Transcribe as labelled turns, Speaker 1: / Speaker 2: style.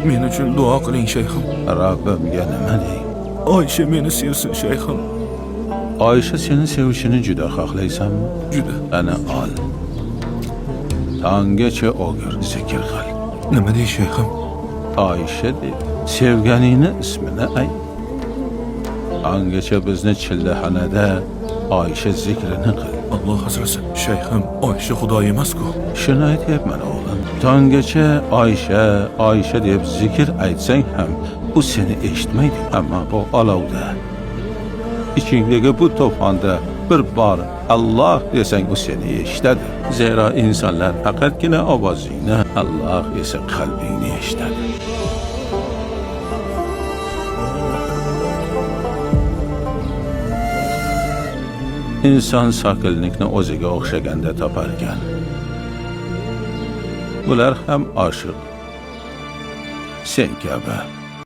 Speaker 1: Men uchun duo qiling shayxim.
Speaker 2: Rabbimga nima dey?
Speaker 1: Oysha meni sevsin shayxim.
Speaker 2: Oysha seni sevishini juda xohlaysanmi?
Speaker 1: Juda.
Speaker 2: Ana ol. Tonggacha o'gir, zikr qil.
Speaker 1: Nima dey shayxim?
Speaker 2: Oysha deb sevganingni ismini ayt. Tonggacha bizni chillaxonada Oysha zikrini qil.
Speaker 1: Alloh asrasin. Shayxim, Oysha xudo emas-ku.
Speaker 2: Shuni aytyapman o'g'lim. Tonggacha Oysha, Oysha deb zikr aytsang ham u seni eshitmaydi. Ammo bu olovda, ichingdagi bu to'fonda bir bor Alloh desang u seni eshitadi. Zero insonlar faqatgina ovozingni, Alloh esa qalbingni eshitadi. İnson sokilnikni o'ziga o'xshaganda topar ekan. Bular ham oshiq. Sen kabi.